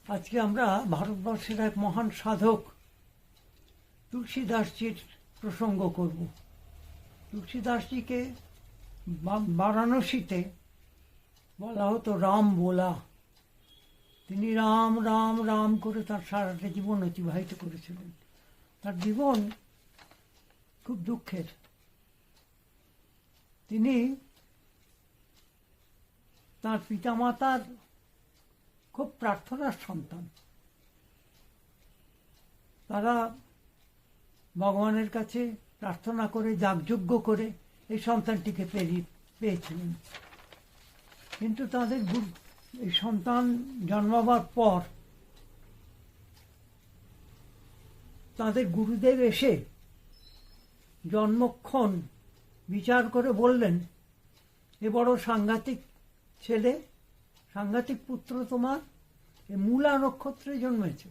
আজকে আমরা ভারতবর্ষের এক মহান সাধক তুলসীদাসজির প্রসঙ্গ করব। তুলসীদাসজিকে বারাণসীতে বলা হতো রাম বোলা। তিনি রাম রাম রাম করে তার সারাটা জীবন অতিবাহিত করেছিলেন। তার জীবন খুব দুঃখের। তিনি তার পিতামাতার খুব প্রার্থনার সন্তান। তারা ভগবানের কাছে প্রার্থনা করে যাগযজ্ঞ করে এই সন্তানটিকে পেয়েছিলেন। কিন্তু তাদের এই সন্তান জন্মাবার পর তাদের গুরুদেব এসে জন্মক্ষণ বিচার করে বললেন, এ বড় সাংঘাতিক ছেলে, সাংঘাতিক পুত্র তোমার, এ মূলা নক্ষত্রে জন্মেছে।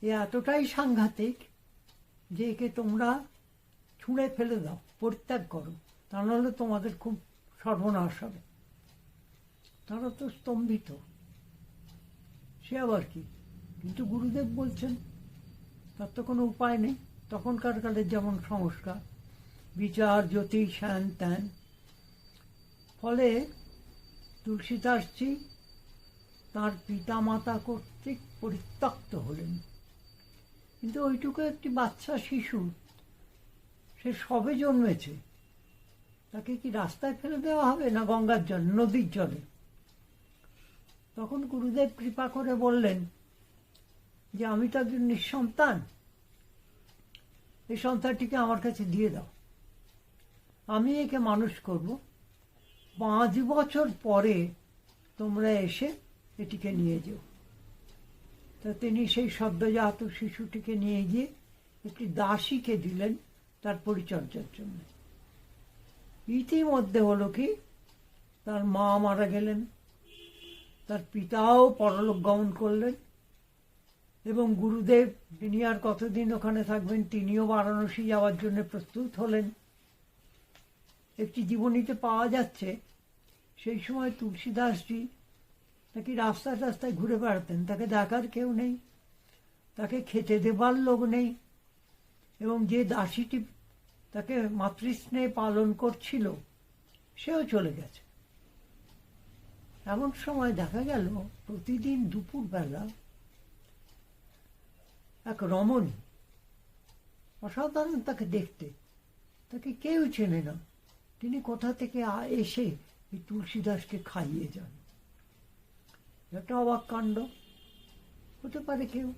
এ এতটাই সাংঘাতিক যে একে তোমরা ছুঁড়ে ফেলে দাও, পরিত্যাগ করো, তা নাহলে তোমাদের খুব সর্বনাশ হবে। তারা তো স্তম্ভিত, সে আবার কি। কিন্তু গুরুদেব বলছেন, তার তো কোনো উপায় নেই। তখনকার কালের যেমন সংস্কার, বিচার জ্যোতিষ হ্যান ত্যান। ফলে তুলসীদাসজি তাঁর পিতা মাতা কর্তৃক পরিত্যক্ত হলেন। কিন্তু ওইটুকু একটি বাচ্চা শিশু, সে সবে জন্মেছে, তাকে কি রাস্তায় ফেলে দেওয়া হবে না গঙ্গার জল, নদীর জলে? তখন গুরুদেব কৃপা করে বললেন যে আমি তো একজন নিঃসন্তান, এই সন্তানটিকে আমার কাছে দিয়ে দাও, আমি একে মানুষ করব। 5 বছর পরে তোমরা এসে এটিকে নিয়ে যেও। তা তিনি সেই সদ্যজাত শিশুটিকে নিয়ে গিয়ে একটি দাসীকে দিলেন তার পরিচর্যার জন্য। ইতিমধ্যে হলো কি, তার মা মারা গেলেন, তার পিতাও পরলোক গমন করলেন, এবং গুরুদেব, তিনি আর কতদিন ওখানে থাকবেন, তিনিও বারাণসী যাওয়ার জন্য প্রস্তুত হলেন। একটি জীবনীতে পাওয়া যাচ্ছে, সেই সময় তুলসীদাসজি নাকি রাস্তায় রাস্তায় ঘুরে বেড়াতেন, তাকে দেখার কেউ নেই, তাকে খেতে দেবার লোক নেই, এবং যে দাসীটি তাকে মাতৃস্নেহে পালন করছিল সেও চলে গেছে। এমন সময় দেখা গেল প্রতিদিন দুপুরবেলা এক রমণী, অসাধারণ তাকে দেখতে, তাকে কেউ চেনে না, তিনি কোথা থেকে এসে এই তুলসীদাসকে খাইয়ে যান। একটা অবাক কাণ্ড। হতে পারে কেউ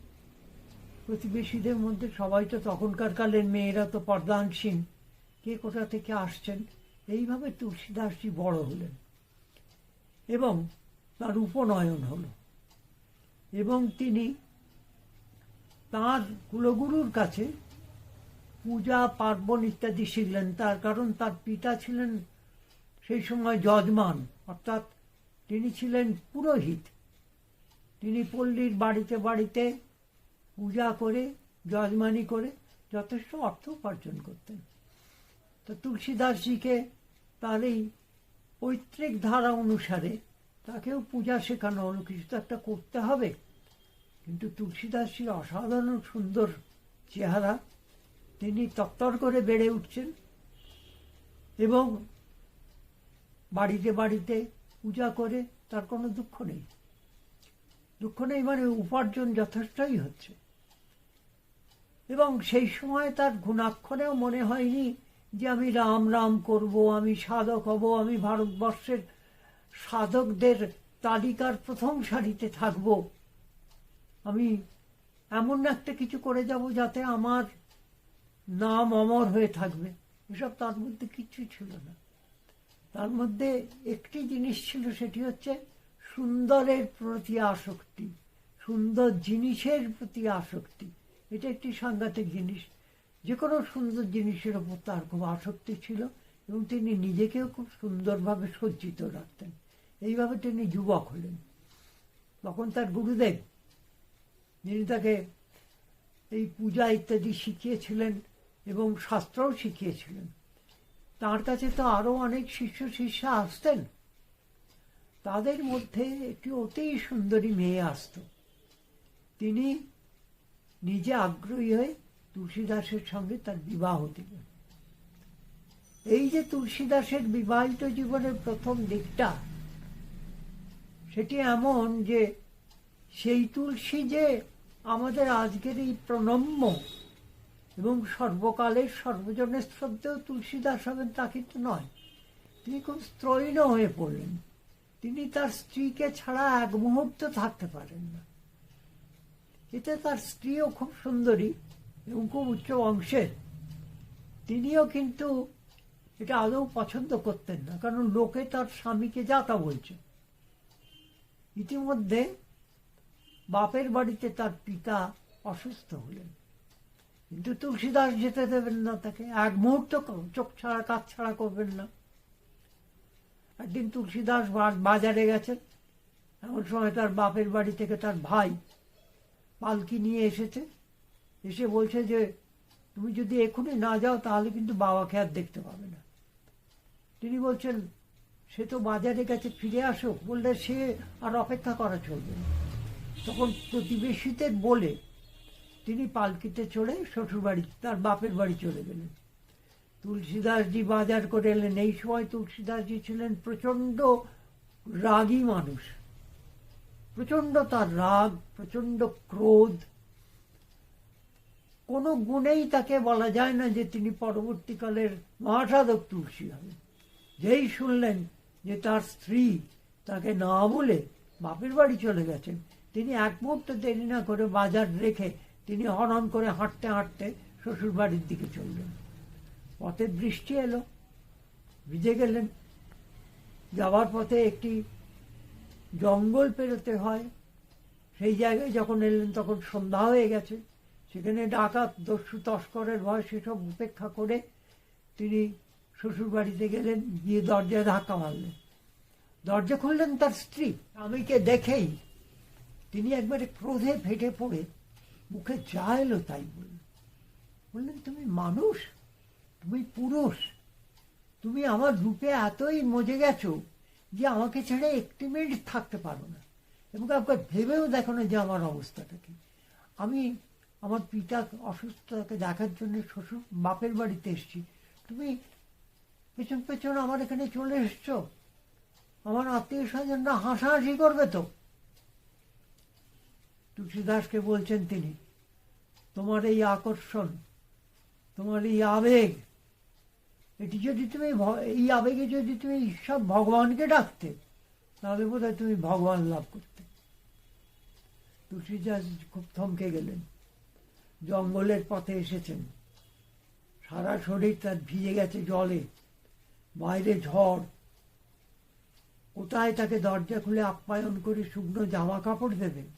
প্রতিবেশীদের মধ্যে, সবাই তো তখনকার কালের মেয়েরা তো পর্দানসীন, কে কোথা থেকে আসছেন। এইভাবে তুলসীদাসজি বড় হলেন এবং তার উপনয়ন হল, এবং তিনি তাঁর কুলগুরুর কাছে পূজা পার্বণ ইত্যাদি শিখলেন। তার কারণ তার পিতা ছিলেন সেই সময় যজমান, অর্থাৎ তিনি ছিলেন পুরোহিত। তিনি পল্লীর বাড়িতে বাড়িতে পূজা করে, যজমানি করে যথেষ্ট অর্থ উপার্জন করতেন। তো তুলসীদাসজিকে তার এই পৈতৃক ধারা অনুসারে তাকেও পূজা শেখানো হলো, কিছু তো একটা করতে হবে। কিন্তু তুলসীদাসজির অসাধারণ সুন্দর চেহারা, তিনি তত্তর করে বেড়ে উঠছেন এবং বাড়িতে বাড়িতে পূজা করে তার কোনো দুঃখ নেই। দুঃখ নেই মানে উপার্জন যথেষ্টই হচ্ছে। এবং সেই সময় তার গুণাক্ষরেও মনে হয়নি যে আমি রাম রাম করব, আমি সাধক হব, আমি ভারতবর্ষের সাধকদের তালিকার প্রথম সারিতে থাকব, আমি এমন একটা কিছু করে যাব যাতে আমার নাম অমর হয়ে থাকবে। এসব তার মধ্যে কিছুই ছিল না। তার মধ্যে একটি জিনিস ছিল, সেটি হচ্ছে সুন্দরের প্রতি আসক্তি, সুন্দর জিনিসের প্রতি আসক্তি। এটা একটি সাংঘাতিক জিনিস। যে কোনো সুন্দর জিনিসের ওপর তার খুব আসক্তি ছিল, এবং তিনি নিজেকেও খুব সুন্দরভাবে সজ্জিত রাখতেন। এইভাবে তিনি যুবক হলেন। তখন তার গুরুদেব, যিনি তাকে এই পূজা ইত্যাদি শিখিয়েছিলেন এবং শাস্ত্রও শিখিয়েছিলেন, তার কাছে তো আরও অনেক শিষ্য শিষ্যা আসতেন। তাদের মধ্যে একটি অতি সুন্দরী মেয়ে আসত। তিনি নিজে আগ্রহী হয়ে তুলসীদাসের সঙ্গে তার বিবাহ দিলেন। এই যে তুলসীদাসের বিবাহিত জীবনের প্রথম দিকটা, সেটি এমন যে সেই তুলসী যে আমাদের আজকের এই প্রণম্য এবং সর্বকালের সর্বজনের শ্রদ্ধেয় তুলসীদাস হবেন তা কিন্তু নয়। তিনি খুব স্ত্রৈণ হয়ে পড়লেন। তিনি তার স্ত্রীকে ছাড়া এক মুহূর্ত থাকতে পারেন না। এতে তার স্ত্রীও খুব সুন্দরী এবং খুব উচ্চ বংশের। তিনিও কিন্তু এটা আদৌ পছন্দ করতেন না, কারণ লোকে তার স্বামীকে যা তা বলছে। ইতিমধ্যে বাপের বাড়িতে তার পিতা অসুস্থ হলেন, কিন্তু তুলসীদাস যেতে দেবেন না তাকে, এক মুহূর্ত চোখ ছাড়া কাজ ছাড়া করবেন না। একদিন তুলসীদাস বাজারে গেছেন, এমন সময় তার বাপের বাড়ি থেকে তার ভাই পালকি নিয়ে এসেছে। এসে বলছে যে তুমি যদি এখনই না যাও তাহলে কিন্তু বাবাকে আর দেখতে পাবে না। তিনি বলছেন সে তো বাজারে গেছে, ফিরে আসো। বললে সে আর অপেক্ষা করা চলবে না। তখন প্রতিবেশীদের বলে তিনি পালকিতে চড়ে শ্বশুরবাড়ি, তার বাপের বাড়ি চলে গেলেন। তুলসীদাসজি বাজার করে এলেন। এই সময় তুলসীদাসজি ছিলেন প্রচণ্ড রাগী মানুষ। প্রচণ্ড তার রাগ, প্রচণ্ড ক্রোধ। কোনো গুণেই তাকে বলা যায় না যে তিনি পরবর্তীকালের মহাসাধক তুলসী হবেন। যেই শুনলেন যে তার স্ত্রী তাকে না বলে বাপের বাড়ি চলে গেছেন, তিনি এক মুহূর্ত দেরি না করে বাজার রেখে তিনি হনন করে হাঁটতে হাঁটতে শ্বশুর বাড়ির দিকে চললেন। পথে বৃষ্টি এলো, ভিজে গেলেন। যাওয়ার পথে একটি জঙ্গল পেরোতে হয়। সেই জায়গায় যখন এলেন তখন সন্ধ্যা হয়ে গেছে। সেখানে ডাকাত, দস্যু, তস্করের ভয় সেসব উপেক্ষা করে তিনি শ্বশুর বাড়িতে গেলেন। গিয়ে দরজায় ধাক্কা মারলেন। দরজা খুললেন তার স্ত্রী। স্বামীকে দেখেই তিনি একবারে ক্রোধে ফেটে পড়ে মুখে যা এলো তাই বললেন তুমি মানুষ, তুমি পুরুষ, তুমি আমার রূপে এতই মজে গেছো যে আমাকে ছেড়ে একটি মিনিট থাকতে পারো না, এবং একবার ভেবেও দেখো না যে আমার অবস্থাটা কি। আমি আমার পিতা অসুস্থতাকে দেখার জন্য শ্বশুর বাপের বাড়িতে এসেছি, তুমি পেছন পেছন আমার এখানে চলে এসছো। আমার আত্মীয় স্বজনরা হাসাহাসি করবে তো। তুলসীদাসকে বলছেন তিনি, তোমার এই আকর্ষণ, তোমার এই আবেগ, এটি যদি তুমি এই আবেগে যদি তুমি ঈশ্বর ভগবানকে ডাকতে তাহলে বোধহয় তুমি ভগবান লাভ করতে। তুলসীদাস খুব থমকে গেলেন। জঙ্গলের পথে এসেছেন, সারা শরীর তার ভিজে গেছে জলে, বাইরে ঝড়। কোথায় তাকে দরজা খুলে আপ্যায়ন করে শুকনো জামা কাপড় দেবেন,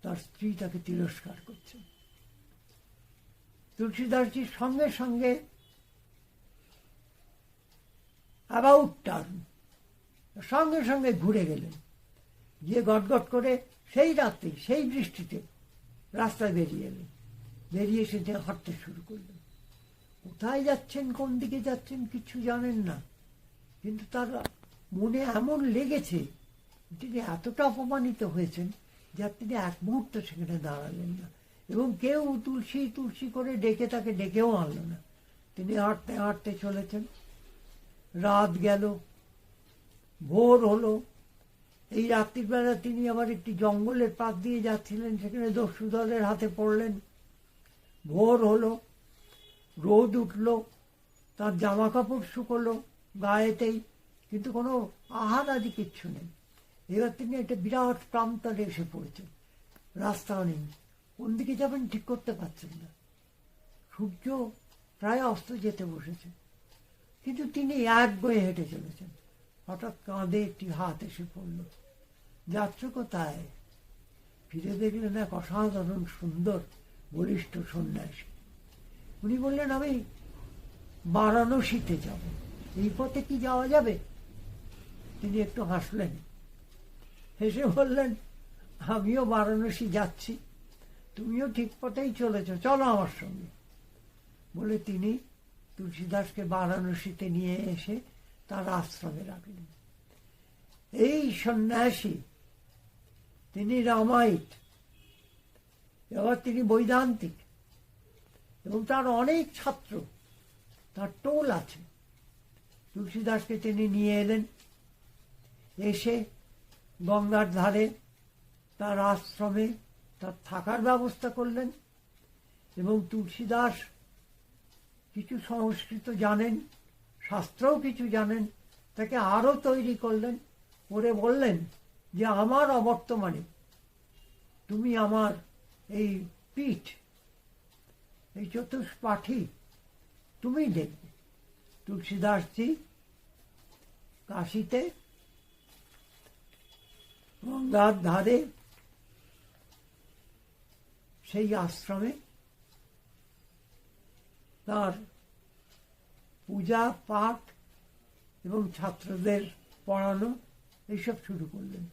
তার স্ত্রী তাকে তিরস্কার করছে। তুলসীদাসজির সঙ্গে সঙ্গে অ্যাবাউট টার্ন, সঙ্গে সঙ্গে ঘুরে গেলেন। গিয়ে গটগট করে সেই রাত্রি, সেই বৃষ্টিতে রাস্তায় বেরিয়ে এলেন। বেরিয়ে এসে হাঁটতে শুরু করলেন। কোথায় যাচ্ছেন, কোন দিকে যাচ্ছেন কিছু জানেন না, কিন্তু তার মনে এমন লেগেছে তিনি এতটা অপমানিত হয়েছেন যা তিনি এক মুহূর্ত সেখানে দাঁড়ালেন না, এবং কেউ তুলসী তুলসী করে ডেকে তাকে ডেকেও আনল না। তিনি হাঁটতে হাঁটতে চলেছেন। রাত গেল, ভোর হলো। এই রাত্রিবেলা তিনি আবার একটি জঙ্গলের পাশ দিয়ে যাচ্ছিলেন, সেখানে দস্যু দলের হাতে পড়লেন। ভোর হলো, রোদ উঠল, তার জামা কাপড় শুকোলো গায়েতেই, কিন্তু কোনো আহার আদি কিচ্ছু নেই। এবার তিনি একটা বিরাট প্রান্তরে এসে পড়েছেন। রাস্তা নেই, কোন দিকে যাবেন ঠিক করতে পারছেন না। সূর্য প্রায় অস্ত যেতে বসেছে, কিন্তু তিনি এক বয়ে হেঁটে চলেছেন। হঠাৎ কাঁধে একটি হাত এসে পড়ল। যাচ্ছ কোথায়? ফিরে দেখলেন এক অসাধারণ সুন্দর বলিষ্ঠ সন্ন্যাসী। উনি বললেন আমি বারাণসীতে যাব, এই পথে কি যাওয়া যাবে? তিনি একটু হাসলেন, হেসে বললেন আমিও বারাণসী যাচ্ছি, তুমিও ঠিক পথেই চলেছ, চলো আমার সঙ্গে। বলে তিনি তুলসীদাসকে বারাণসীতে নিয়ে এসে তার আশ্রমে রাখলেন। এই সন্ন্যাসী তিনি রামায়িক, এবার তিনি বৈদান্তিক, এবং তার অনেক ছাত্র, তার টোল আছে। তুলসীদাসকে তিনি নিয়ে এলেন, এসে গঙ্গার ধারে তার আশ্রমে তার থাকার ব্যবস্থা করলেন। এবং তুলসীদাস কিছু সংস্কৃত জানেন, শাস্ত্রও কিছু জানেন, তাকে আরও তৈরি করলেন, করে বললেন যে আমার অবর্তমানে তুমি আমার এই পীঠ, এই চতুষ্পাঠী তুমি দেখবে। তুলসীদাসজি কাশীতে গঙ্গার ধারে সেই আশ্রমে তার পূজা পাঠ এবং ছাত্রদের পড়ানো এইসব শুরু করলেন।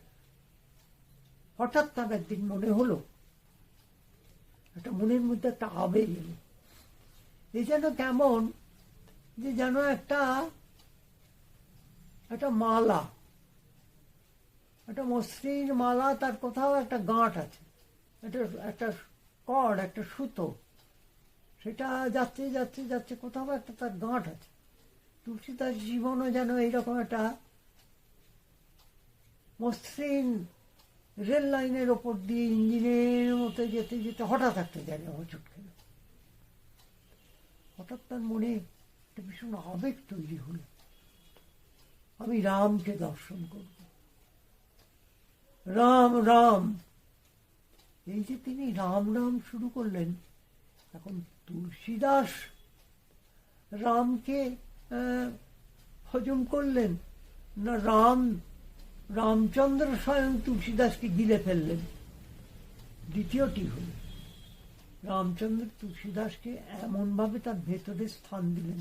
হঠাৎ তার একদিন মনে হলো, একটা মনের মধ্যে একটা আবেগ এলো, এই যেন কেমন যে যেন একটা মালা, একটা মসৃণ মালা, তার কোথাও একটা গাঁট আছে, একটা কর্ড, একটা সুতো, সেটা যাচ্ছে যাচ্ছে যাচ্ছে, কোথাও একটা তার গাঁট আছে। তুলসীদাস জীবনও যেন এইরকম একটা মসৃণ রেল লাইনের ওপর দিয়ে ইঞ্জিনের মতো যেতে যেতে হঠাৎ একটা জায়গায় হোঁচট খেল। হঠাৎ তার মনে একটা ভীষণ আবেগ তৈরি হল, আমি রামকে দর্শন করব, রাম রাম। এই যে তিনি রাম রাম শুরু করলেন, এখন তুলসীদাস রামকে হজম করলেন না রামচন্দ্র স্বয়ং তুলসীদাসকে গিলে ফেললেন? দ্বিতীয়টি হল, রামচন্দ্র তুলসীদাসকে এমনভাবে তার ভেতরে স্থান দিলেন।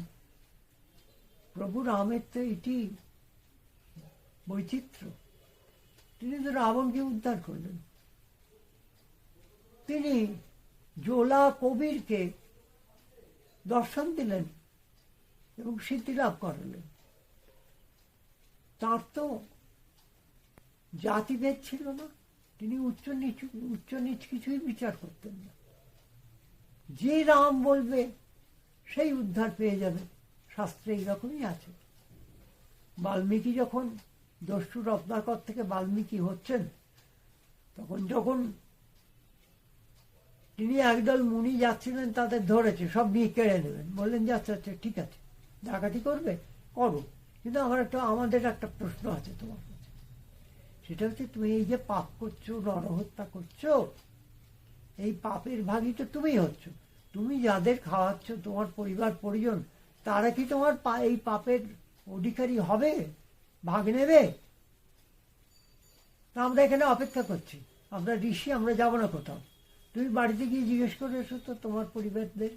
প্রভু রামের তো এটি বৈচিত্র্য, তিনি তো রাবণকে উদ্ধার করলেন, তিনি জোলা কবিরকে দর্শন দিলেন এবং সিদ্ধি লাভ করালেন। তার তো জাতিভেদ ছিল না, তিনি উচ্চ নিচ কিছুই বিচার করতেন না। যে রাম বলবে সেই উদ্ধার পেয়ে যাবে, শাস্ত্রে এইরকমই আছে। বাল্মীকি যখন দস্যু রত্নাকর থেকে বাল্মীকি হচ্ছেন, তখন যখন তিনি একদল মুনি যাচ্ছিলেন, তাদের ধরেছে, সব নিয়ে কেড়ে নেবেন। বললেন যে আচ্ছা আচ্ছা ঠিক আছে, ডাকাতি করবে করো, কিন্তু আমাদের একটা প্রশ্ন আছে তোমার কাছে। সেটা হচ্ছে, তুমি এই যে পাপ করছো, নরহত্যা করছো, এই পাপের ভাগী তো তুমি হচ্ছ। তুমি যাদের খাওয়াচ্ছ, তোমার পরিবার পরিজন, তারা কি তোমার এই পাপের অধিকারী হবে, ভাগ নেবে? তা আমরা এখানে অপেক্ষা করছি, আমরা ঋষি, আমরা যাবো না কোথাও। তুমি বাড়িতে গিয়ে জিজ্ঞেস করে এসো তো তোমার পরিবারদের।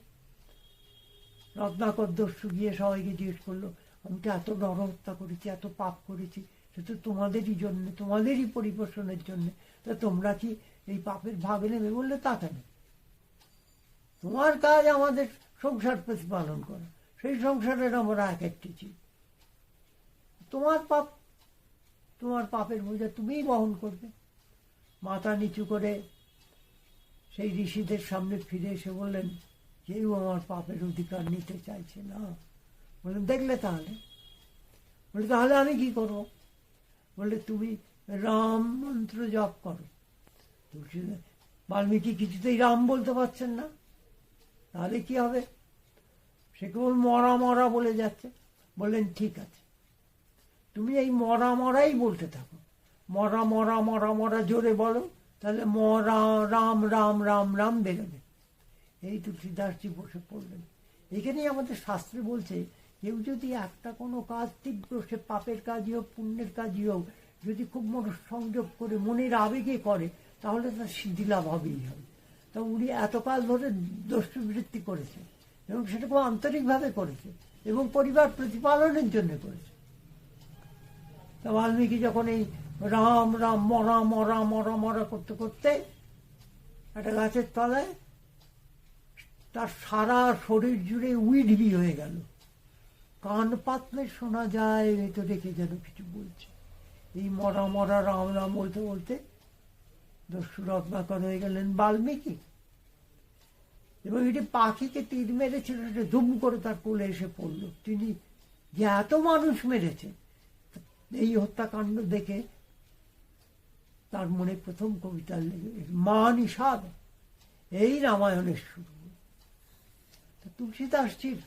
রত্নাকর দস্যু গিয়ে সবাইকে জিজ্ঞেস করলো, আমি তো এত নরহত্যা করেছি, এত পাপ করেছি, সে তো তোমাদেরই জন্য, তোমাদেরই পরিপোষণের জন্য, তা তোমরা কি এই পাপের ভাগ নেবে? বললে তা কেন, তোমার কাজ আমাদের সংসার প্রতিপালন করা, সেই সংসারের আমরা এক একটি জীব, তোমার পাপের বোঝা তুমিই বহন করবে। মাথা নিচু করে সেই ঋষিদের সামনে ফিরে এসে বললেন, কেউ আমার পাপের অধিকার নিতে চাইছে না। বললেন, দেখলে তাহলে? বলে, তাহলে আমি কি করবো? বললে, তুমি রাম মন্ত্র জপ করো। বাল্মীকি কিছুতেই রাম বলতে পারছেন না, তাহলে কি হবে? সে কেবল মরা মরা বলে যাচ্ছে। বললেন, ঠিক আছে, তুমি এই মরা মরাই বলতে থাকো, মরা মরা মরা মরা জোরে বলো, তাহলে মরা রাম রাম রাম রাম বেরোবে। এই তুলসীদাসজি বসে পড়লেন। এখানেই আমাদের শাস্ত্রে বলছে, কেউ যদি একটা কোনো কাজ তীব্র, সে পাপের কাজই হোক পুণ্যের কাজই হোক, যদি খুব সংযোগ করে মনের আবেগে করে, তাহলে তার সিদ্ধি লাভ হবেই হবে। তা উনি এতকাল ধরে দস্যুবৃত্তি করেছে, এবং সেটা খুব আন্তরিকভাবে করেছে, এবং পরিবার প্রতিপালনের জন্য করেছে। তা বাল্মীকি যখন এই রাম রাম মরা মরা মরা মরা করতে করতে একটা গাছের তলায় তার সারা শরীর জুড়ে উইডবি হয়ে গেল, কান পাতলে শোনা যায় ভেতরে কে যেন কিছু বলছে। এই মরা মরা রাম রাম বলতে বলতে দস্যু রত্নাকর হয়ে গেলেন বাল্মীকি। এবং এটি পাখিকে তীর মেরেছিল, সেটা দুম করে তার কোলে এসে পড়ল। তিনি যে এত মানুষ মেরেছে, এই হত্যাকাণ্ড দেখে তার মনে প্রথম কবিতা লেগে মা নিষাদ, এই রামায়ণের শুরু। তুলসীদাসজির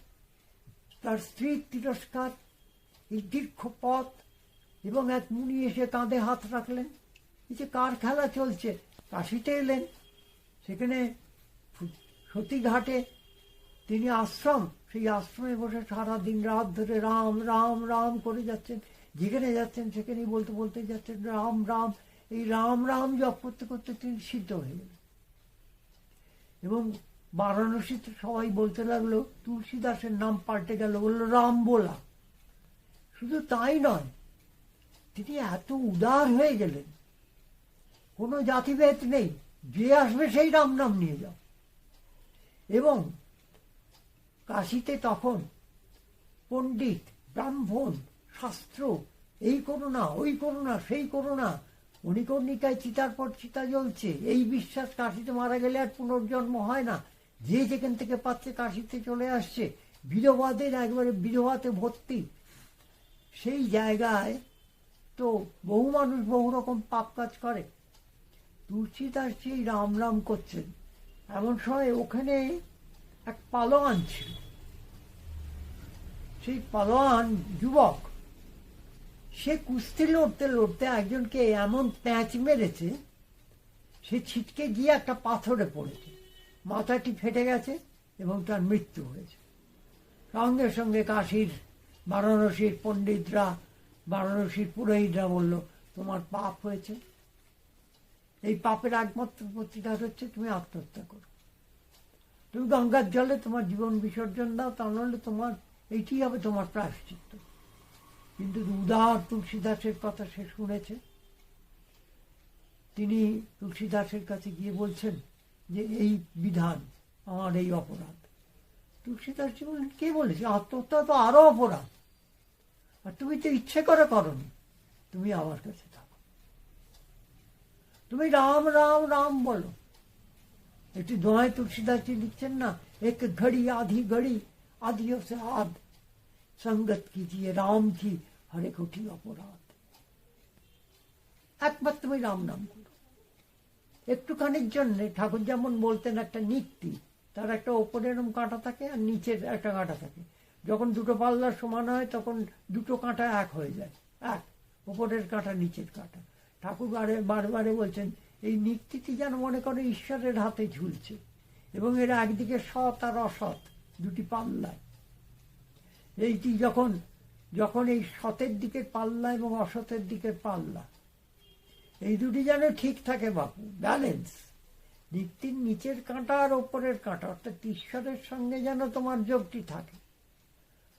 তার স্ত্রীর তিরস্কার, এই দীর্ঘ পথ, এবং এক মুনি এসে কাঁধে হাত রাখলেন। এই যে কার খেলা চলছে, কাশিতে এলেন, সেখানে সতীঘাটে তিনি আশ্রম, সেই আশ্রমে বসে সারা দিন রাত ধরে রাম রাম রাম করে যাচ্ছেন। যেখানে যাচ্ছেন সেখানেই বলতে বলতে যাচ্ছেন রাম রাম। এই রাম রাম জপ করতে করতে তিনি সিদ্ধ হয়ে গেলেন। এবং বারাণসীতে সবাই বলতে লাগলো তুলসীদাসের নাম পাল্টে গেল, বললো রাম বোলা। শুধু তাই নয়, তিনি এত উদার হয়ে গেলেন, কোনো জাতিভেদ নেই, যে আসবে সেই রাম নাম নিয়ে যাও। এবং কাশীতে তখন পণ্ডিত, ব্রাহ্মণ, শাস্ত্র, এই করো না, ওই করো না, সেই করো না, মণিকর্ণিকায় চিতার পর চিতা জ্বলছে, এই বিশ্বাস কাশীতে মারা গেলে আর পুনর্জন্ম হয় না, যে যেখান থেকে পাচ্ছে কাশীতে চলে আসছে, বিধবাদের একবারে বিধবাতে ভর্তি। সেই জায়গায় তো বহু মানুষ বহু রকম পাপ কাজ করে। তুলসীদাস সেই রাম রাম করছেন, এমন সময় ওখানে এক পালোয়ান ছিল। সেই পালোয়ান যুবক, সে কুস্তি লড়তে লড়তে একজনকে এমন প্যাঁচ মেরেছে, সে ছিটকে গিয়ে একটা পাথরে পড়েছে, মাথাটি ফেটে গেছে এবং তার মৃত্যু হয়েছে। সঙ্গে সঙ্গে কাশীর বারাণসীর পণ্ডিতরা, বারাণসীর পুরোহিতরা বলল, তোমার পাপ হয়েছে, এই পাপের একমাত্র প্রতিকার হচ্ছে তুমি আত্মহত্যা করো, তুমি গঙ্গার জলে তোমার জীবন বিসর্জন দাও, তা নাহলে তোমার এইটি হবে তোমার প্রায়শ্চিত্ত। কিন্তু উদার তুলসীদাসের কথা সে শুনেছে। তিনি তুলসীদাসের কাছে গিয়ে বলছেন যে এই বিধান, আমার এই অপরাধ। তুলসীদাসজি বললেন, কে বলেছে? আত্মহত্যা তো আরো অপরাধ, আর তুমি তো ইচ্ছে করে করনি, তুমি আমার কাছে থাকো, তুমি রাম রাম রাম বলো। একটি দোহায় তুলসীদাসজি লিখছেন না, এক ঘড়ি আধি ঘড়ি আধিও সে আধ संगत कीजिए राम की हरे कोटि अपराध। একমাত্র তুমি রাম নাম করো। একটুখানির জন্য ঠাকুর যেমন বলতেন, একটা নিক্তি, তার একটা ওপরের কাঁটা থাকে আর নিচের একটা কাঁটা থাকে, যখন দুটো পাল্লার সমান হয় তখন দুটো কাঁটা এক হয়ে যায়, এক ওপরের কাঁটা নিচের কাঁটা। ঠাকুর বারে বলছেন এই নিক্তিটি যেন মনে করে ঈশ্বরের হাতে ঝুলছে, এবং এরা একদিকে সৎ আর অসৎ দুটি পাল্লায়। এইটি যখন যখন এই সতের দিকের পাল্লা এবং অসতের দিকের পাল্লা, এই দুটি যেন ঠিক থাকে বাপু, ব্যালেন্স। নিক্তির নিচের কাঁটা আর ওপরের কাঁটা, অর্থাৎ ঈশ্বরের সঙ্গে যেন তোমার যোগটি থাকে।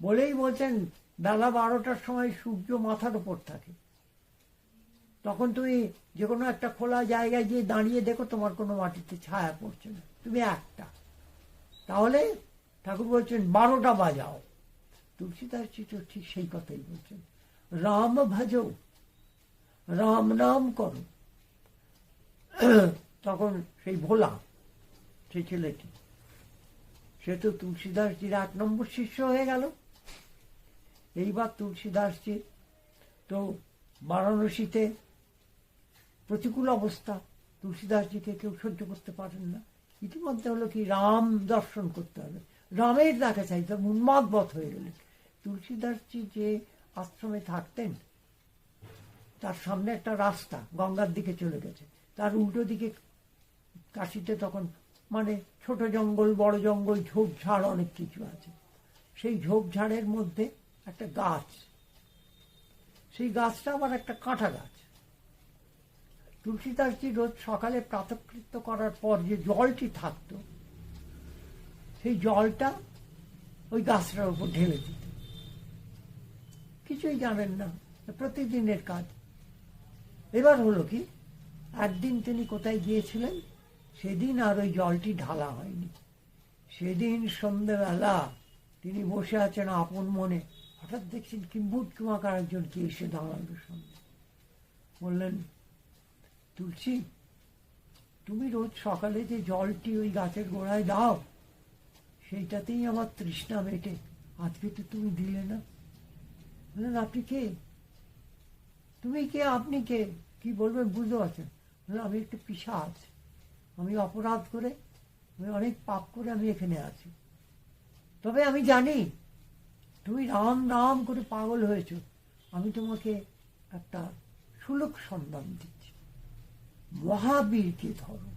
বলেই বলছেন বেলা 12টার সময় সূর্য মাথার উপর থাকে, তখন তুমি যে কোনো একটা খোলা জায়গায় গিয়ে দাঁড়িয়ে দেখো তোমার কোনো মাটিতে ছায়া পড়ছে না, তুমি একটা। তাহলে ঠাকুর বলছেন 12টা বাজাও। তুলসীদাসজি তো ঠিক সেই কথাই বলছেন, রাম ভজো, রাম নাম করো। তখন সেই ভোলা, সেই ছেলেটি, সে তো তুলসীদাসজির 1 নম্বর শিষ্য হয়ে গেল। এইবার তুলসীদাসজি তো বারাণসীতে প্রতিকূল অবস্থা, তুলসীদাসজিকে কেউ সহ্য করতে পারেন না। ইতিমধ্যে হলো কি, রাম দর্শন করতে হবে, রামের দেখা চাইতে উন্মাদবৎ হয়ে গেলেন। তুলসীদাসজি যে আশ্রমে থাকতেন তার সামনে একটা রাস্তা গঙ্গার দিকে চলে গেছে, তার উল্টো দিকে কাশীতে তখন মানে ছোট জঙ্গল, বড় জঙ্গল, ঝোপঝাড় অনেক কিছু আছে। সেই ঝোপঝাড়ের মধ্যে একটা গাছ, সেই গাছটা আবার একটা কাঁটা গাছ। তুলসীদাসজি রোজ সকালে প্রাতঃকৃত্য করার পর যে জলটি থাকতো, সেই জলটা ওই গাছটার উপর ঢেলে দিত। কিছুই জানেন না, প্রতিদিনের কাজ। এবার হলো কি, একদিন তিনি কোথায় গিয়েছিলেন, সেদিন আর ওই জলটি ঢালা হয়নি। সেদিন সন্ধ্যেবেলা তিনি বসে আছেন আপন মনে, হঠাৎ দেখছেন কিম্ভূত কুমাকার একজন কি এসে দাঁড়ালো সামনে। বললেন, তুলসী, তুমি রোজ সকালে যে জলটি ওই গাছের গোড়ায় দাও, সেইটাতেই আমার তৃষ্ণা মেটে। আজকে তো তুমি দিলে না। বললেন, আপনি কে? তুমি কে? আপনি কে? কি বলবেন বুঝতে পারছেন? বললেন, আমি একটু পিশাচ। আমি অপরাধ করে, আমি অনেক পাপ করে আমি এখানে আছি। তবে আমি জানি তুমি রাম রাম করে পাগল হয়েছ। আমি তোমাকে একটা সুলভ সন্ধান দিচ্ছি। মহাবীরকে ধরো।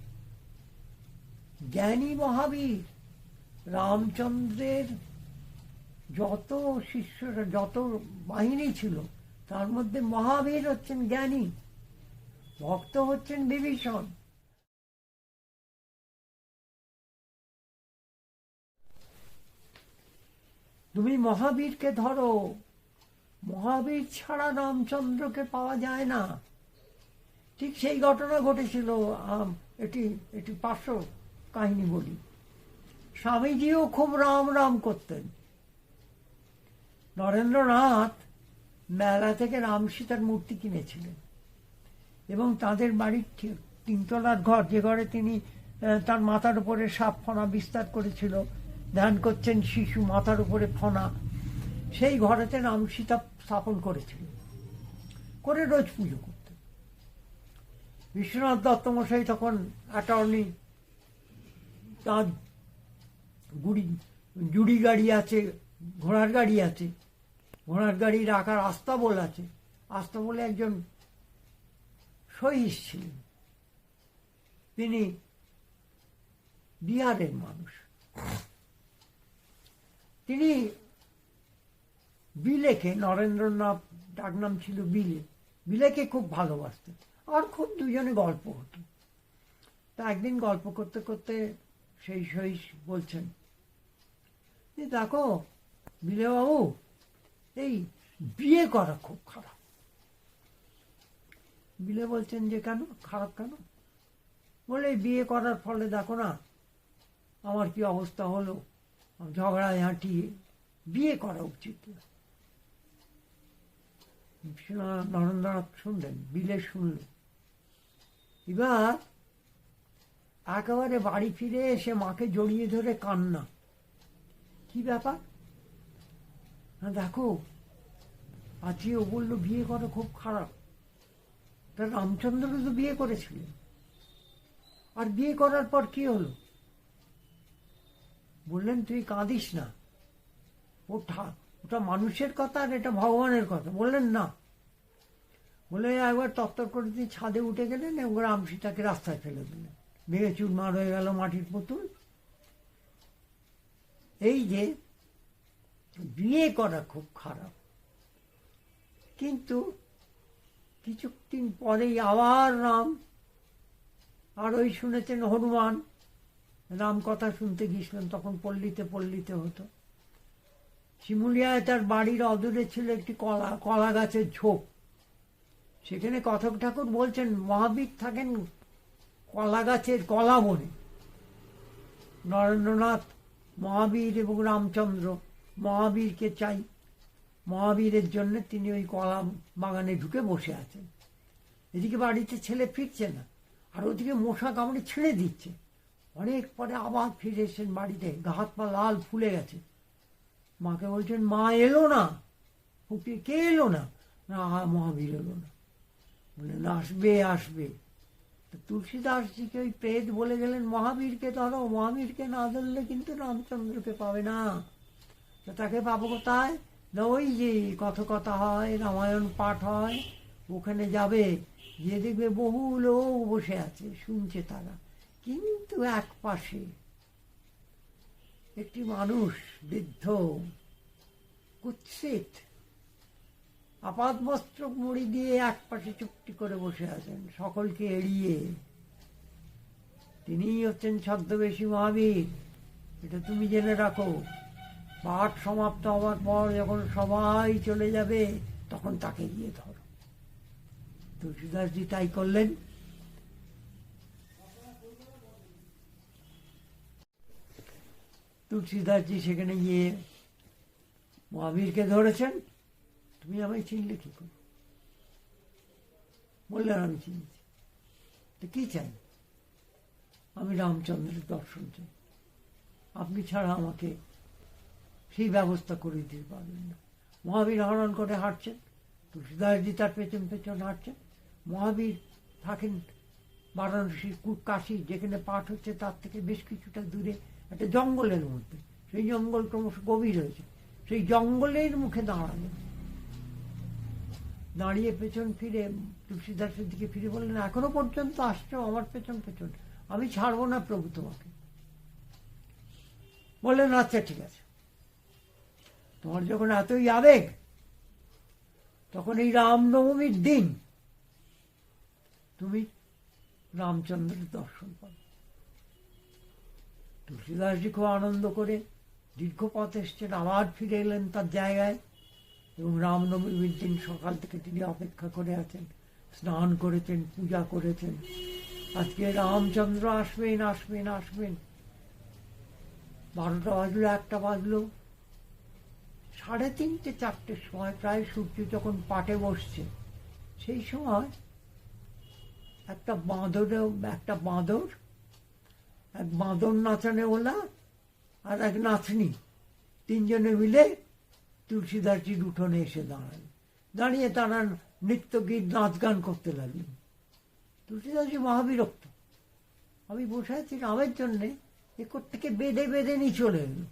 জ্ঞানী মহাবীর। রামচন্দ্রের যত শিষ্যরা, যত বাহিনী ছিল, তার মধ্যে মহাবীর হচ্ছেন জ্ঞানী, ভক্ত হচ্ছেন বিভীষণ। তুমি মহাবীরকে ধরো। মহাবীর ছাড়া রামচন্দ্রকে পাওয়া যায় না। ঠিক সেই ঘটনা ঘটেছিল। এটি এটি পার্শ্ব কাহিনী বলি। স্বামীজিও খুব রাম রাম করতেন। নরেন্দ্রনাথ মেলা থেকে রাম সীতার মূর্তি কিনেছিলেন এবং তাদের বাড়ির তিনতলার ঘর, যে ঘরে তিনি তার মাথার উপরে সাপ ফনা বিস্তার করেছিল, ধ্যান করছেন শিশু, মাথার উপরে ফনা, সেই ঘরেতে রাম সীতা স্থাপন করেছিল, করে রোজ পুজো করতেন। বিশ্বনাথ দত্ত মশাই তখন অ্যাটর্নি, তার জুড়ি গাড়ি আছে, ঘোড়ার গাড়ি আছে, ঘোড়ার গাড়ি রাখার আস্তাবল আছে। আস্তাবলে একজন সহিস ছিলেন, তিনি বিহারের মানুষ। তিনি বিলেকে, নরেন্দ্রনাথ ডাকনাম ছিল বিলে, বিলেকে খুব ভালোবাসতেন। আর খুব দুজনে গল্প হতো। তা একদিন গল্প করতে করতে সেই সহিস বলছেন যে, দেখো বিলে বাবু, এই বিয়ে করা খুব খারাপ। বিলে বলছেন যে, কেন খারাপ কেন? বলে, বিয়ে করার ফলে দেখো না আমার কি অবস্থা হলো, ঝগড়ায় হাঁটিয়ে, বিয়ে করা উচিত না। নরেন্দ্রনাথ শুনলেন, বিলে শুনলেন। এবার একেবারে বাড়ি ফিরে এসে মাকে জড়িয়ে ধরে কান্না। কি ব্যাপার? দেখো আজকে ও বললো বিয়ে করা খুব খারাপ। তা রামচন্দ্র তো বিয়ে করেছিলেন, আর বিয়ে করার পর কি হলো? বললেন, তুই কাঁদিস না, ওটা মানুষের কথা আর এটা ভগবানের কথা। বললেন, না। বলে একবার তত্তর করে তিনি ছাদে উঠে গেলেন এবং রাম সীতাকে রাস্তায় ফেলে দিলেন, ভেঙে চুরমার হয়ে গেল মাটির পুতুল। এই যে বিয়ে করা খুব খারাপ, কিন্তু কিছুদিন পরেই আবার রাম, আর ওই শুনেছেন হনুমান, রাম কথা শুনতে গিয়েছিলেন, তখন পল্লীতে পল্লীতে হতো। শিমুলিয়ায় তার বাড়ির অদূরে ছিল একটি কলা গাছের ঝোপ। সেখানে কথক ঠাকুর বলছেন, মহাবীর থাকেন কলা গাছের কলা বনে। নরেন্দ্রনাথ, মহাবীর এবং রামচন্দ্র, মহাবীরকে চাই। মহাবীরের জন্য তিনি ওই কলা বাগানে ঢুকে বসে আছেন। এদিকে বাড়িতে ছেলে ফিরছে না, আর ওদিকে মশা কামড়ে ছেড়ে দিচ্ছে। অনেক পরে আবার ফিরে এসেছেন বাড়িতে, গা হাত পা লাল ফুলে গেছে। মাকে বলছেন, মা এলো না? কে এলো না? না, মহাবীর এলো না। বললেন, আসবে আসবে। তুলসীদাসজিকে ওই প্রেত বলে গেলেন, মহাবীরকে ধরো, মহাবীরকে না ধরলে কিন্তু রামচন্দ্রকে পাবে না। তাকে পাবো কোথায়? না, ওই যে কথা হয়, রামায়ণ পাঠ হয়, ওখানে যাবে, গিয়ে দেখবে বহু লোক বসে আছে, শুনছে তারা। কিন্তু এক পাশে একটি মানুষ, বৃদ্ধ, কুৎসিত, আপাত বস্ত্র মুড়ি দিয়ে এক পাশে চুপটি করে বসে আছেন, সকলকে এড়িয়ে। তিনিই হচ্ছেন ছদ্মবেশী মহাবীর। এটা তুমি জেনে রাখো। পাঠ সমাপ্ত হওয়ার পর যখন সবাই চলে যাবে, তখন তাকে গিয়ে ধরো। তুলসীদাসজি তাই করলেন। তুলসীদাসজি সেখানে গিয়ে মহাবীরকে ধরেছেন। তুমি আমায় চিনলে কি করে? বললেন আমি চিনছি। তো কি চাই? আমি রামচন্দ্রের দর্শন চাই, আপনি ছাড়া আমাকে সেই ব্যবস্থা করে দিতে পারবেন না। মহাবীর হরণ করে হাঁটছেন, তুলসীদাসজি তার পেছন পেছন হাঁটছেন। মহাবীর থাকেন বারাণসী কাশী, যেখানে পাঠ হচ্ছে তার থেকে বেশ কিছুটা দূরে একটা জঙ্গলের মধ্যে। সেই জঙ্গল ক্রমশ গভীর হয়েছে। সেই জঙ্গলের মুখে দাঁড়ালেন, দাঁড়িয়ে পেছন ফিরে তুলসীদাসের দিকে ফিরে বললেন, এখনো পর্যন্ত আসছো আমার পেছন পেছন, আমি ছাড়বো না প্রভু তোমাকে। বললেন, আচ্ছা ঠিক আছে, তোমার যখন এতই আবেগ, তখন এই রামনবমীর দিন তুমি রামচন্দ্রের দর্শন পাবে। তুলসীদাসজি খুব আনন্দ করে দীর্ঘ পথ এসছেন, আবার ফিরে এলেন তার জায়গায়, এবং রামনবমীর দিন সকাল থেকে তিনি অপেক্ষা করে আছেন, স্নান করেছেন, পূজা করেছেন। আজকে রামচন্দ্র আসবেন আসবেন আসবেন। 12টা বাজলো, 1টা বাজলো, 3:30 4টের সময় প্রায় সূর্য যখন পাটে বসছে, সেই সময় একটা বাঁদর, এক বাঁদর নাচানে ওলা আর এক নাচনি, 3 জনে মিলে তুলসীদাসজির উঠোনে এসে দাঁড়ালেন। দাঁড়িয়ে তারা নৃত্য গীত নাচ গান করতে লাগলেন। তুলসীদাসজি মহাবিরক্ত, আমি বসে আছি রামের জন্যে, এ থেকে বেঁধে বেঁধে নিয়ে চলে এলো।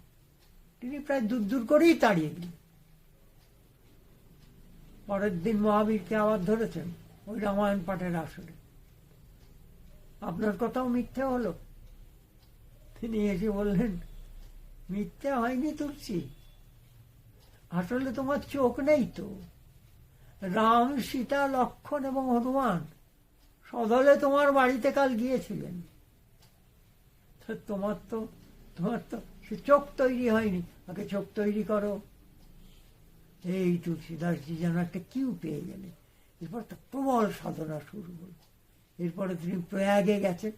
তিনি প্রায় দূর দূর করেই তাড়িয়ে দিলেন। পরের দিন মহাবীরকে আবার ধরেছেন ওই রামায়ণ পাঠের আসরে। আপনার কথাও মিথ্যে হলো। তিনি এসে বললেন, মিথ্যে হয়নি তুলসী, আসলে তোমার চোখ নেই তো। রাম, সীতা, লক্ষ্মণ এবং হনুমান সদলে তোমার বাড়িতে কাল গিয়েছিলেন, তোমার তো সে চোখ তৈরি হয়নি, আগে চোখ তৈরি করো। এই তুলসীদাসজি যেন একটা কিউ পেয়ে গেলেন। এরপর তো প্রবল সাধনা শুরু হল। এরপরে তিনি প্রয়াগে গেছেন,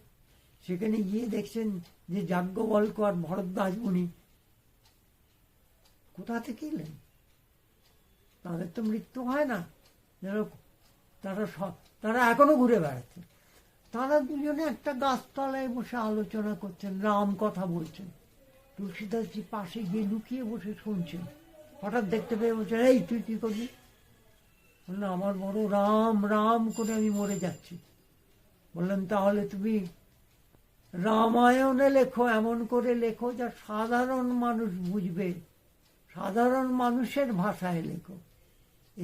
সেখানে গিয়ে দেখছেন যে যাজ্ঞবল্ক্য আর ভরদ্বাজ মুনি কোথা থেকে এলেন। তাদের তো মৃত্যু হয় না, যেন তারা এখনো ঘুরে বেড়াচ্ছে। তারা দুজনে একটা গাছতলায় বসে আলোচনা করছেন, রাম কথা বলছেন। তুলসীদাসজি পাশে গিয়ে লুকিয়ে বসে শুনছেন। হঠাৎ দেখতে পেয়ে বলছেন, এই তুই কি করবি? বললেন, আমার বড় রাম রাম করে আমি মরে যাচ্ছি। বললেন, তাহলে তুমি রামায়ণে লেখো, এমন করে লেখো যা সাধারণ মানুষ বুঝবে, সাধারণ মানুষের ভাষায় লেখো।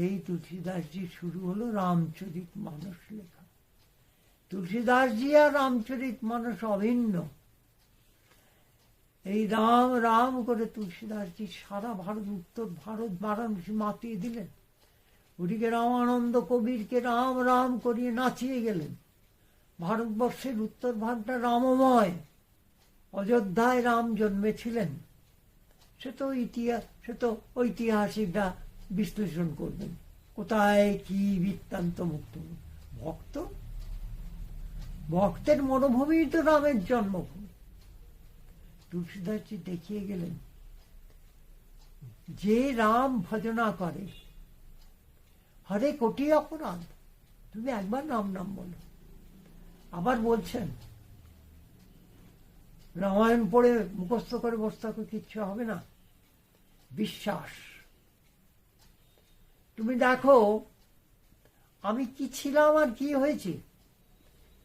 এই তুলসীদাসজি শুরু হলো রামচরিত মানস লেখা। তুলসীদাসজি আর রামচরিত মানস অভিন্ন। এই রাম রাম করে তুলসীদাসজি সারা ভারত, উত্তর ভারত বারাণসী মাতিয়ে দিলেন। ওদিকে রামানন্দ কবিরকে রাম রাম করিয়ে নাচিয়ে গেলেন। ভারতবর্ষের উত্তর ভাগটা রামময়, অযোধ্যায় রাম জন্মেছিলেন। সে তো ঐতিহাসিকরা বিশ্লেষণ করবেন, কোথায় কি বৃত্তান্ত মুক্ত। ভক্তের মনোভূমি তো রামের জন্মভূমি। তুলসীদাসজি দেখিয়ে গেলেন, যে রাম ভজনা করে হরে কোটি অপরাধ, তুমি একবার রাম নাম বলো। আবার বলছেন, রামায়ণ পড়ে মুখস্থ করে বসে থাকো, কিচ্ছু হবে না, বিশ্বাস। তুমি দেখো আমি কি ছিলাম আর কি হয়েছি।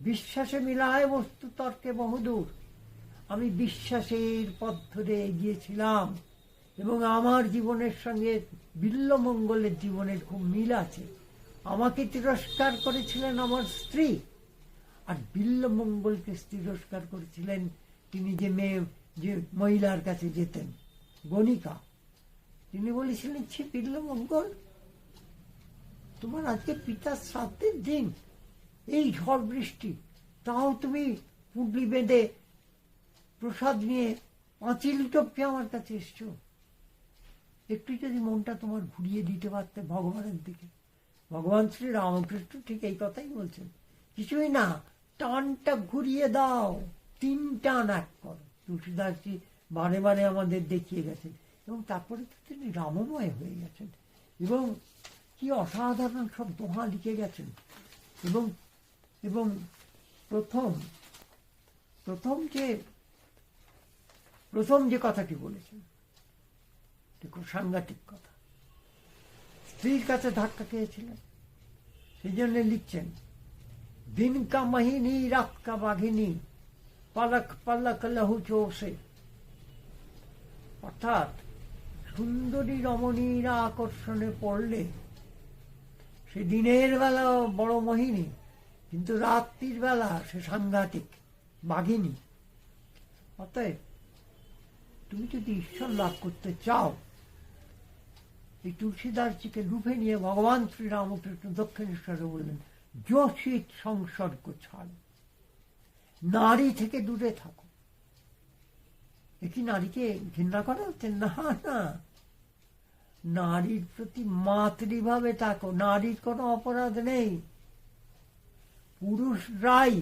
বিশ্বাসে মিলায় বস্তু তর্কে বহুদূর। আমি বিশ্বাসের পথ ধরে এগিয়েছিলাম, এবং আমার জীবনের সঙ্গে বিল্বমঙ্গলের জীবনের খুব মিল আছে। আমাকে তিরস্কার করেছিলেন আমার স্ত্রী, আর বিল্বমঙ্গলকে তিরস্কার করেছিলেন তিনি যে মহিলার কাছে যেতেন, গণিকা। তিনি বলেছিলেন, ছি বিল্বমঙ্গল, তোমার আজকে পিতার শ্রাদ্ধের দিন, এই ঝড় বৃষ্টি, তাও তুমি পুঁটলি বেঁধে প্রসাদ নিয়ে পাঁচিল টপকে আমার কাছে এসছো। একটু যদি মনটা তোমার ঘুরিয়ে দিতে পারতে ভগবানের দিকে। ভগবান শ্রী রামকৃষ্ণ ঠিক এই কথাই বলছেন, কিছুই না, টানটা ঘুরিয়ে দাও, 3 টান 1 করো। তুলসীদাসজি বারে বারে আমাদের দেখিয়ে গেছেন, এবং তারপরে তো তিনি রামময় হয়ে গেছেন, এবং কি অসাধারণ সব দোহা লিখে গেছেন। এবং এবং প্রথম প্রথম যে প্রথম যে কথাটি বলেছেন, খুব সাংঘাতিক কথা। স্ত্রীর কাছে ধাক্কা খেয়েছিলেন, সেই জন্য লিখছেন, দিন কা মহিনী রাত কা বাঘিনী পালক পালক লহু চোষে। অর্থাৎ সুন্দরী রমণীরা আকর্ষণে পড়লে সে দিনের বেলা বড় মোহিনী, কিন্তু রাত্রির বেলা সে সাংঘাতিক বাঘিনী। অতএব তুমি যদি ঈশ্বর লাভ করতে চাও, এই তুলসীদাসজিকে রূপে নিয়ে ভগবান শ্রীরামকৃষ্ণ দক্ষিণেশ্বরে বললেন, যোশিত সংসর্গ ছাড়, নারী থেকে দূরে থাকো। এ কি নারীকে ঘৃণা করা হচ্ছে? না না, নারীর প্রতি মাতৃভাবে থাকো। নারীর কোনো অপরাধ নেই। পুরুষরাই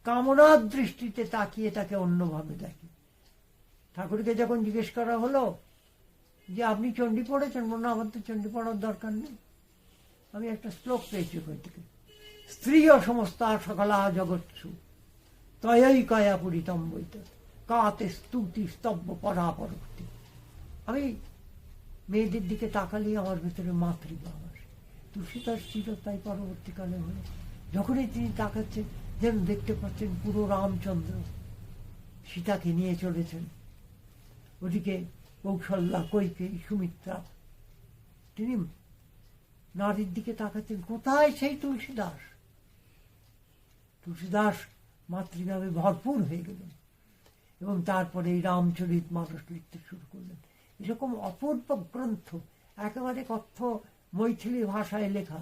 কামনার দৃষ্টিতে তাকিয়ে তাকে অন্যভাবে দেখে। ঠাকুরকে যখন জিজ্ঞেস করা হলো যে আপনি চণ্ডী পড়েছেন, না আমার তো চণ্ডী পড়ার দরকার নেই, আমি একটা শ্লোক পেয়েছি ওখান থেকে, স্ত্রী ও সমস্ত সকলা জগৎসু তয়ই কয়া পরিতম্বিত কাতে স্তুতি স্তব্ধ পরাপরক্তি। আমি মেয়েদের দিকে তাকালে আমার ভেতরে মাতৃভাব আসে। তুলসীদাস ছিল তাই পরবর্তীকালে হলো, যখনই তিনি তাকাচ্ছেন যেন দেখতে পাচ্ছেন পুরো রামচন্দ্র সীতাকে নিয়ে চলেছেন, ওদিকে কৌশল্যা, কৈকেয়ী, সুমিত্রা, তিনি নারীর দিকে তাকাচ্ছেন। কোথায় সেই তুলসীদাস? তুলসীদাস মাতৃভাবে ভরপুর হয়ে গেলেন এবং তারপরে এই রামচরিত মানস লিখতে শুরু করলেন। এরকম অপূর্ব গ্রন্থ, একেবারে কথ্য মৈথিলী ভাষায় লেখা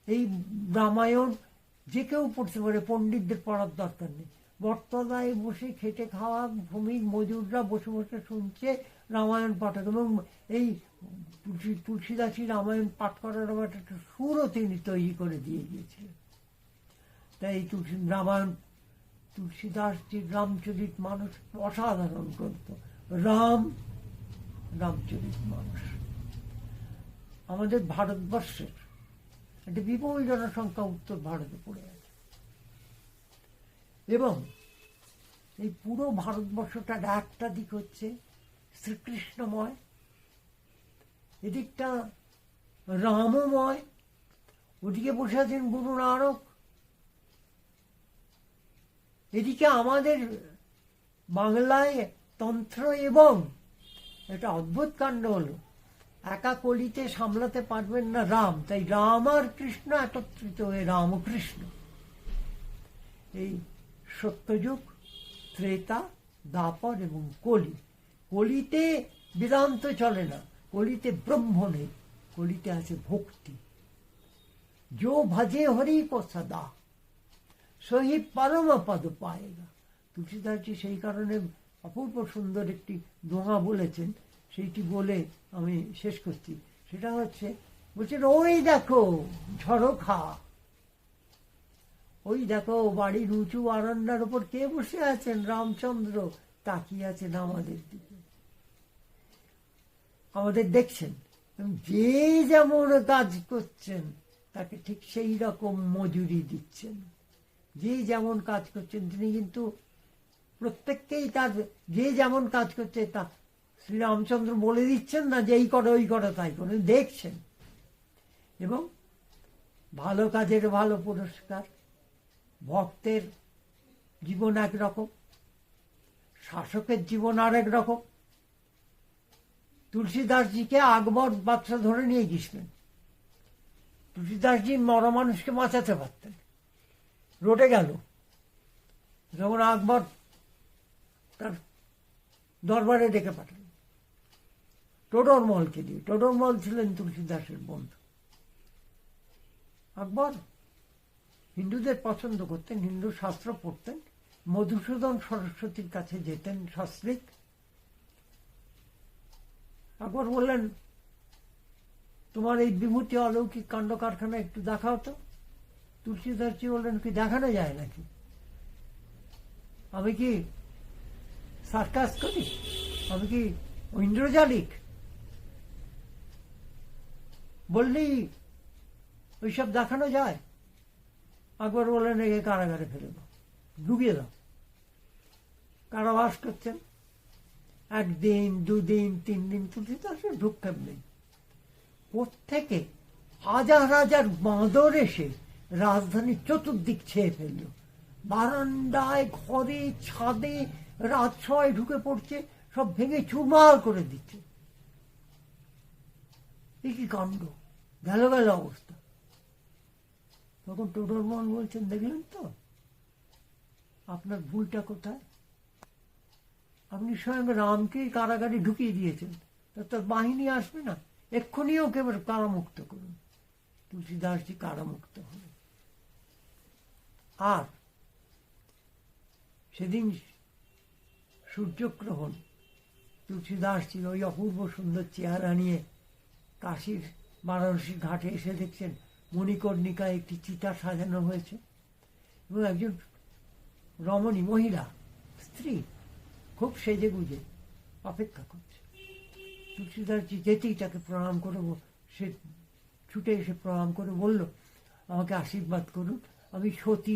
এই রামায়ণ যে কেউ পড়তে পারে, পণ্ডিতদের পড়ার দরকার নেই। বটতলায় বসে খেটে খাওয়া শ্রমিক মজুররা বসে বসে শুনছে রামায়ণ পাঠক, এবং এই তুলসীদাসী রামায়ণ পাঠ করার আবার একটা সুরও তিনি তৈরি করে দিয়ে গিয়েছিলেন। তাই এই রামায়ণ তুলসীদাসজির রামচরিত মানস অসাধারণ গ্রন্থ। রামচরিত মানস আমাদের ভারতবর্ষের একটা বিপুল জনসংখ্যা উত্তর ভারতে পড়ে আছে, এবং এই পুরো ভারতবর্ষটার একটা দিক হচ্ছে শ্রীকৃষ্ণময়, এদিকটা রামময়, ওদিকে বসে আছেন গুরু নানক, এদিকে আমাদের বাংলায় তন্ত্র। এবং এটা অদ্ভুত কাণ্ড হলো, একা কলিতে সামলাতে পারবেন না রাম, তাই রাম আর কৃষ্ণ একত্রিত হয়ে রামকৃষ্ণ। এই সত্যযুগ, ত্রেতা, দ্বাপর এবং কলি। কলিতে বেদান্ত চলে না, কলিতে ব্রহ্ম নেই, কলিতে আছে ভক্তি। जो भजे हरि को सदा সহি পরম পদ পায়েগা। তুলসীদাসজি সেই কারণে অপূর্ব সুন্দর একটি দোহা বলেছেন, সেইটি বলে আমি শেষ করছি। সেটা হচ্ছে, বলছেন, ওই দেখো ঝড়খা, ওই দেখো বাড়ির উঁচু বারান্দার উপর কে বসে আছেন? রামচন্দ্র তাকিয়ে আছেন আমাদের দিকে, আমাদের দেখছেন। যে যেমন কাজ করছেন তাকে ঠিক সেই রকম মজুরি দিচ্ছেন। যে যেমন কাজ করছেন তিনি কিন্তু প্রত্যেককেই তার যে যেমন কাজ করছে তা শ্রীরামচন্দ্র বলে দিচ্ছেন না যে এই করো ওই করো তাই করে, দেখছেন। এবং ভালো কাজের ভালো পুরস্কার। ভক্তের জীবন একরকম, শাসকের জীবন আর এক রকম। তুলসীদাসজিকে আকবর বাদশা ধরে নিয়ে গেছিলেন, তুলসীদাসজি মরা মানুষকে বাঁচাতে পারতেন, রটে গেল। যখন আকবর তার দরবারে ডেকে পাঠালেন টোডরমলকে দিয়ে, টোডরমল ছিলেন তুলসীদাসের বন্ধু। আকবর হিন্দুদের পছন্দ করতেন, হিন্দু শাস্ত্র পড়তেন, মধুসূদন সরস্বতীর কাছে যেতেন সস্ত্রীক। আকবর বললেন, তোমার এই বিভূতি অলৌকিক কাণ্ড কারখানা একটু দেখাও তো। তুলসীদাসজি বললেন, কি দেখানো যায় নাকি? আমি কি সার্কাস করি? আমি কি ঐন্দ্রজালিক? বললেই ওইসব দেখানো যায়? আকবর বললেন একে কারাগারে ফেলে দাও, ঢুকিয়ে দাও। কারাবাস করছেন 1 দিন 2 দিন 3 দিন, তুলসীদাসে ভ্রুক্ষেপ নেই। কোত্থেকে হাজার হাজার বাঁদর এসে রাজধানীর চতুর্দিক ছেয়ে ফেললো, বারান্দায়, ঘরে, ছাদে রাজসভায় ঢুকে পড়ছে, সব ভেঙে চুরমার করে দিচ্ছে। এই কি কাণ্ড, গেল গেল অবস্থা। তখন টোডরমল বলছেন, দেখলেন তো আপনার ভুলটা কোথায়? আপনি স্বয়ং রামকে কারাগারে ঢুকিয়ে দিয়েছেন, তার বাহিনী আসবে না? এক্ষুনি ওকে কারামুক্ত করুন। তুলসীদাসজি কারামুক্ত হলেন। আর সেদিন সূর্যগ্রহণ, তুলসীদাসজি ওই অপূর্ব সুন্দর চেহারা নিয়ে কাশীর বারাণসী ঘাটে এসে দেখছেন মণিকর্ণিকায় একটি চিতা সাজানো হয়েছে এবং একজন রমণী, মহিলা, স্ত্রী খুব সেজে গুজে অপেক্ষা করছে। তুলসীদাসজি যেতেই তাকে প্রণাম করে, সে ছুটে এসে প্রণাম করে বলল, আমাকে আশীর্বাদ করুন, আমি সতী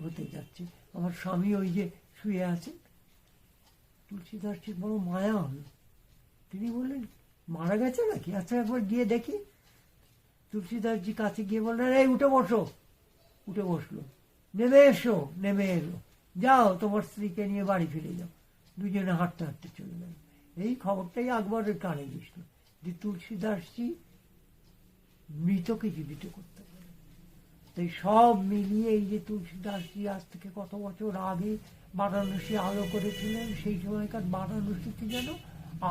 হতে যাচ্ছি, আমার স্বামী ওই যে শুয়ে আছেন। তুলসীদাসজির বড় মায়া হলো। তিনি বললেন, মারা গেছে নাকি? আচ্ছা একবার গিয়ে দেখি। তুলসীদাসজি কাছে গিয়ে বললেন, এই উঠে বসো। উঠে বসলো। নেমে এসো। নেমে এলো। যাও তোমার স্ত্রীকে নিয়ে বাড়ি ফিরে যাও। দুজনে হাঁটতে হাঁটতে চলে গেল। এই খবরটাই আকবরের কানে গেছিল যে তুলসীদাসজি মৃতকে জীবিত করতে পারে। তাই সব মিলিয়ে এই যে তুলসীদাসজি আজ থেকে কত বছর আগে বারাণসী আলো করেছিলেন, সেই সময়কার বারাণসীতে যেন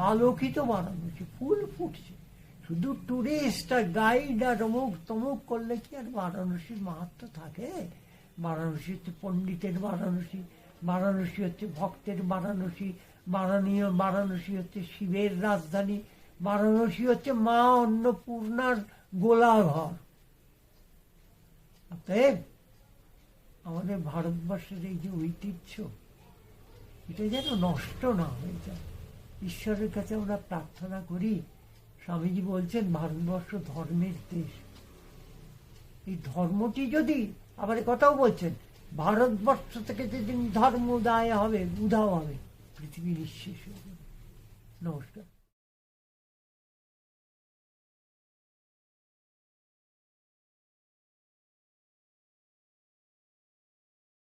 আলোকিত বারাণসী, ফুল ফুটছে। শুধু টুরিস্ট আর গাইড আর অমুক তমুক করলে কি আর বারাণসীর মাহাত্ম থাকে? বারাণসী হচ্ছে পণ্ডিতের বারাণসী, বারাণসী হচ্ছে ভক্তের বারাণসী, বারাণসী হচ্ছে শিবের রাজধানী, বারাণসী হচ্ছে মা অন্নপূর্ণার গোলাঘর। অতএব আমাদের ভারতবর্ষের এই যে ঐতিহ্য, এটা যেন নষ্ট না হয়ে যায়। ঈশ্বরের কাছে আমরা প্রার্থনা করি। স্বামীজি বলছেন ভারতবর্ষ ধর্মের দেশ। এই ধর্মটি যদি, আবার কথাও বলছেন, ভারতবর্ষ থেকে যেদিন ধর্ম উদয় হবে, পৃথিবী নিঃশেষ হয়ে যাবে। নমস্কার।